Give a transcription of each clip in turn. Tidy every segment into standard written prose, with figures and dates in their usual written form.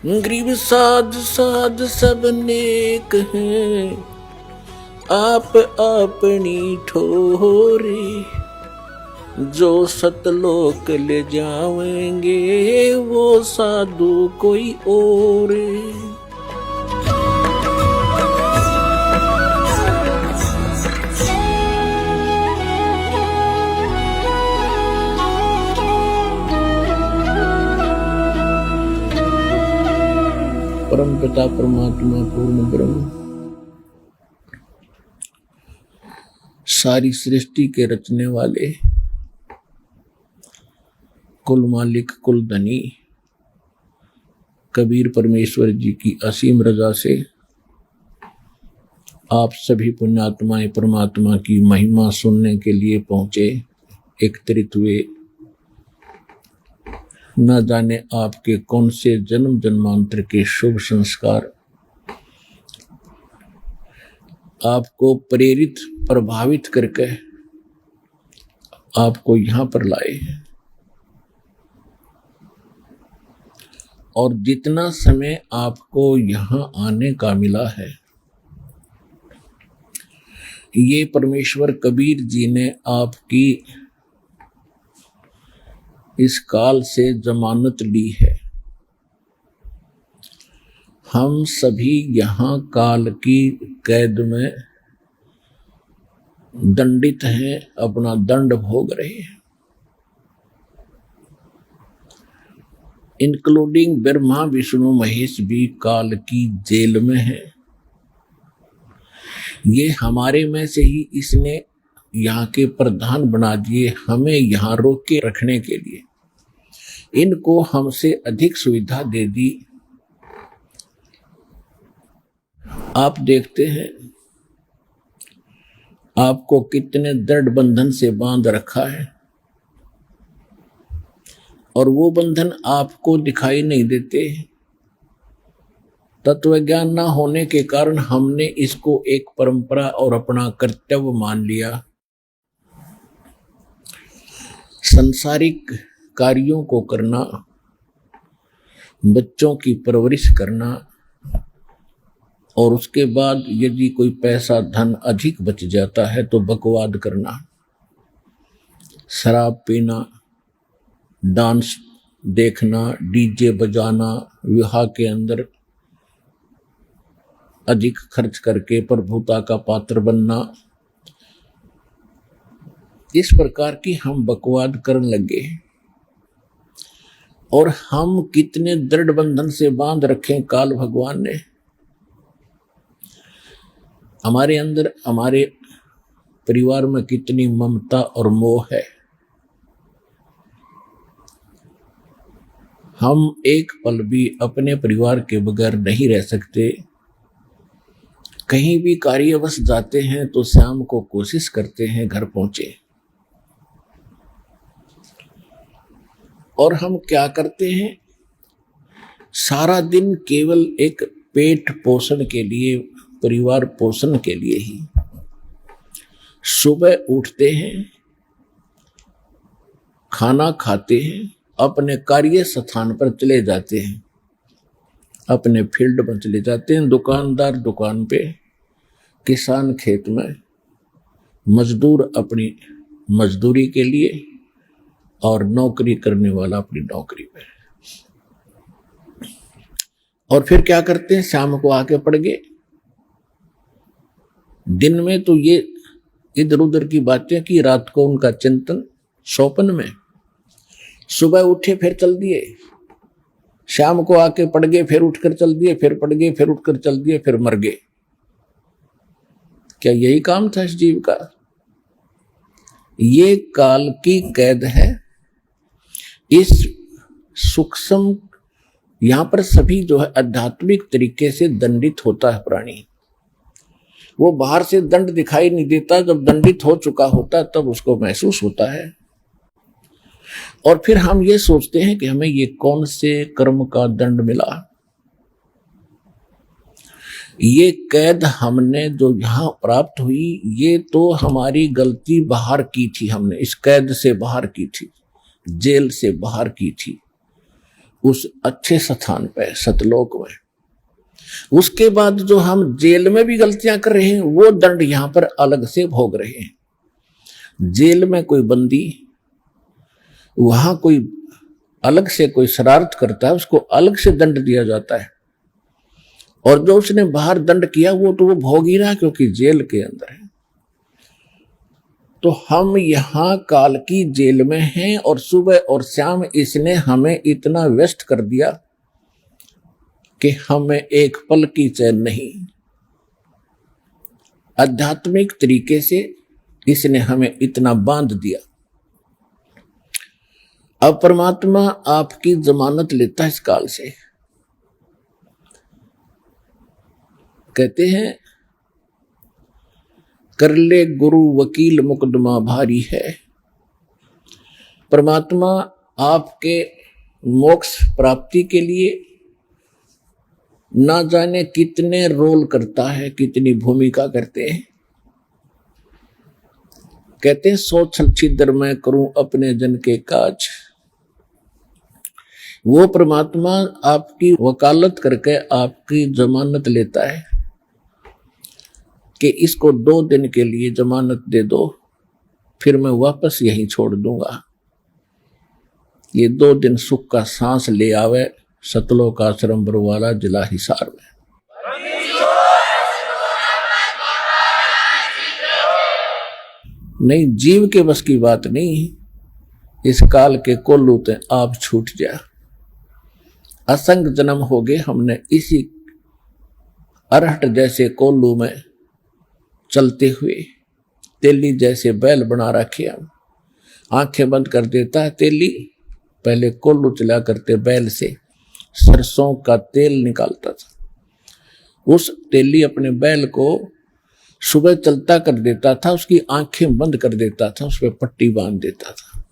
गरीब साध साध सब नेक हैं, आप अपनी ठोरे। जो सतलोक ले जावेंगे वो साधु कोई और। परम पिता परमात्मा पूर्ण ब्रह्म सारी सृष्टि के रचने वाले, कुल मालिक कुल धनी कबीर परमेश्वर जी की असीम रजा से आप सभी पुण्यात्माएं परमात्मा की महिमा सुनने के लिए पहुंचे, एकत्रित हुए। न जाने आपके कौन से जन्म जन्मांतर के शुभ संस्कार आपको प्रेरित प्रभावित करके आपको यहां पर लाए हैं। और जितना समय आपको यहां आने का मिला है, ये परमेश्वर कबीर जी ने आपकी इस काल से जमानत ली है। हम सभी यहाँ काल की कैद में दंडित हैं, अपना दंड भोग रहे हैं, इंक्लूडिंग ब्रह्मा विष्णु महेश भी काल की जेल में है। ये हमारे में से ही इसने यहाँ के प्रधान बना दिए, हमें यहाँ रोक के रखने के लिए। इनको हमसे अधिक सुविधा दे दी। आप देखते हैं आपको कितने दृढ़ बंधन से बांध रखा है, और वो बंधन आपको दिखाई नहीं देते। तत्व ज्ञान न होने के कारण हमने इसको एक परंपरा और अपना कर्तव्य मान लिया। संसारिक कार्यों को करना, बच्चों की परवरिश करना, और उसके बाद यदि कोई पैसा धन अधिक बच जाता है तो बकवाद करना, शराब पीना, डांस देखना, डीजे बजाना, विवाह के अंदर अधिक खर्च करके प्रभुता का पात्र बनना। इस प्रकार की हम बकवाद करने लगे। और हम कितने दृढ़ बंधन से बांध रखे काल भगवान ने। हमारे अंदर, हमारे परिवार में कितनी ममता और मोह है। हम एक पल भी अपने परिवार के बगैर नहीं रह सकते। कहीं भी कार्यवश जाते हैं तो शाम को कोशिश करते हैं घर पहुंचे। और हम क्या करते हैं, सारा दिन केवल एक पेट पोषण के लिए, परिवार पोषण के लिए ही सुबह उठते हैं, खाना खाते हैं, अपने कार्य स्थान पर चले जाते हैं, अपने फील्ड में चले जाते हैं, दुकानदार दुकान पे, किसान खेत में, मजदूर अपनी मजदूरी के लिए, और नौकरी करने वाला अपनी नौकरी पे। और फिर क्या करते हैं, शाम को आके पड़ गए। दिन में तो ये इधर उधर की बातें की, रात को उनका चिंतन सौपन में। सुबह उठे फिर चल दिए, शाम को आके पड़ गए, फिर उठकर चल दिए, फिर पड़ गए, फिर उठकर चल दिए, फिर मर गए। क्या यही काम था इस जीव का? ये काल की कैद है। इस सूक्ष्म, यहां पर सभी जो है आध्यात्मिक तरीके से दंडित होता है प्राणी। वो बाहर से दंड दिखाई नहीं देता, जब दंडित हो चुका होता तब उसको महसूस होता है। और फिर हम ये सोचते हैं कि हमें ये कौन से कर्म का दंड मिला। ये कैद हमने जो यहाँ प्राप्त हुई, ये तो हमारी गलती बाहर की थी, हमने इस कैद से बाहर की थी, जेल से बाहर की थी। उस अच्छे स्थान पे सतलोक में। उसके बाद जो हम जेल में भी गलतियां कर रहे हैं वो दंड यहां पर अलग से भोग रहे हैं। जेल में कोई बंदी, वहां कोई अलग से कोई शरारत करता है, उसको अलग से दंड दिया जाता है, और जो उसने बाहर दंड किया वो तो वो भोग ही रहा क्योंकि जेल के अंदर है। तो हम यहां काल की जेल में हैं और सुबह और शाम इसने हमें इतना व्यस्त कर दिया कि हमें एक पल की चैन नहीं। आध्यात्मिक तरीके से इसने हमें इतना बांध दिया। अब परमात्मा आपकी जमानत लेता है इस काल से। कहते हैं कर ले गुरु वकील मुकदमा भारी है। परमात्मा आपके मोक्ष प्राप्ति के लिए ना जाने कितने रोल करता है, कितनी भूमिका करते हैं। कहते हैं सो छल छिद्र मैं करूं अपने जन के काज। वो परमात्मा आपकी वकालत करके आपकी जमानत लेता है कि इसको 2 दिन के लिए जमानत दे दो, फिर मैं वापस यहीं छोड़ दूंगा। ये 2 दिन सुख का सांस ले आवे सतलोक आश्रम बरवाला जिला हिसार में। नहीं, जीव के बस की बात नहीं। इस काल के कोल्लू ते आप छूट जा। असंग जन्म हो गए हमने इसी अरहट जैसे कोल्लू में चलते हुए। तेली जैसे बैल बना रखे हम। आंखें बंद कर देता है तेली, पहले कोल्लू चला करते बैल से सरसों का तेल निकालता था। उस तेली अपने बैल को सुबह चलता कर देता था, उसकी आंखें बंद कर देता था, उस पर पट्टी बांध देता था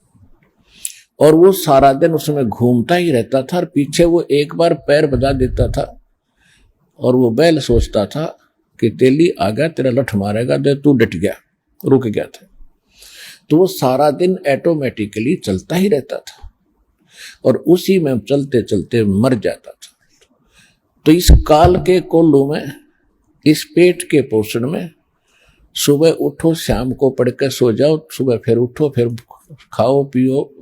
और वो सारा दिन उसमें घूमता ही रहता था। और पीछे वो एक बार पैर बजा देता था और वो बैल सोचता था कि तेली आ गया, तेरा लठ मारेगा, दे तू डट गया, रुक गया था। तो वो सारा दिन ऑटोमेटिकली चलता ही रहता था और उसी में चलते चलते मर जाता था। तो इस काल के कोल्लू में, इस पेट के पोषण में, सुबह उठो शाम को पढ़ के सो जाओ, सुबह फिर उठो, फिर खाओ पियो,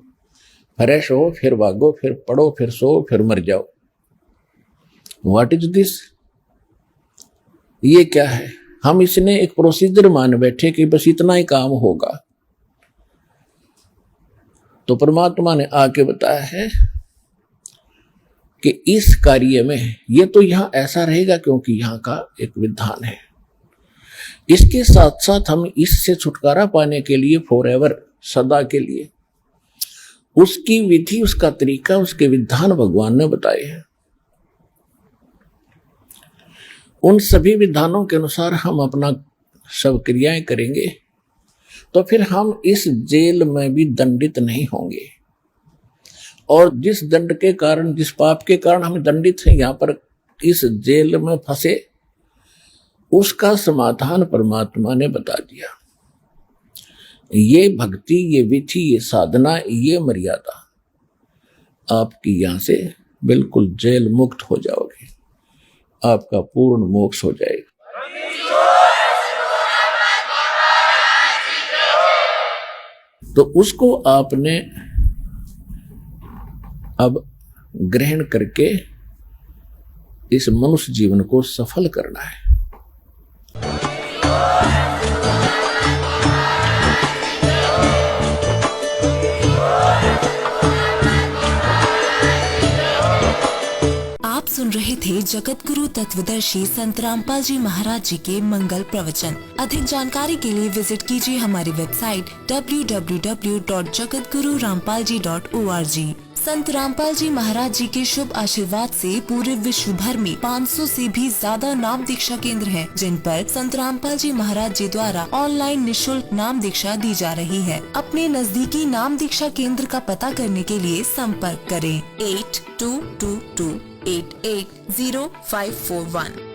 फ्रेश हो, फिर भागो, फिर पढ़ो, फिर सो, फिर मर जाओ। What is this? ये क्या है? हम इसने एक प्रोसीजर मान बैठे कि बस इतना ही काम होगा। तो परमात्मा ने आके बताया है कि इस कार्य में ये तो यहां ऐसा रहेगा क्योंकि यहां का एक विधान है। इसके साथ साथ हम इससे छुटकारा पाने के लिए फॉरएवर, सदा के लिए, उसकी विधि, उसका तरीका, उसके विधान भगवान ने बताए हैं। उन सभी विधानों के अनुसार हम अपना सब क्रियाएं करेंगे तो फिर हम इस जेल में भी दंडित नहीं होंगे। और जिस दंड के कारण, जिस पाप के कारण हम दंडित हैं, यहां पर इस जेल में फंसे, उसका समाधान परमात्मा ने बता दिया। ये भक्ति, ये विधि, ये साधना, ये मर्यादा, आपकी यहां से बिल्कुल जेल मुक्त हो जाओगे, आपका पूर्ण मोक्ष हो जाएगा। तो उसको आपने अब ग्रहण करके इस मनुष्य जीवन को सफल करना है। आप सुन रहे थे जगत गुरु तत्वदर्शी संत रामपाल जी महाराज जी के मंगल प्रवचन। अधिक जानकारी के लिए विजिट कीजिए हमारी वेबसाइट www.jagatgururampalji.org। संत रामपाल जी महाराज जी के शुभ आशीर्वाद से पूरे विश्व भर में 500 से भी ज्यादा नाम दीक्षा केंद्र हैं, जिन पर संत रामपाल जी महाराज जी द्वारा ऑनलाइन निशुल्क नाम दीक्षा दी जा रही है। अपने नजदीकी नाम दीक्षा केंद्र का पता करने के लिए संपर्क करें 8222880541।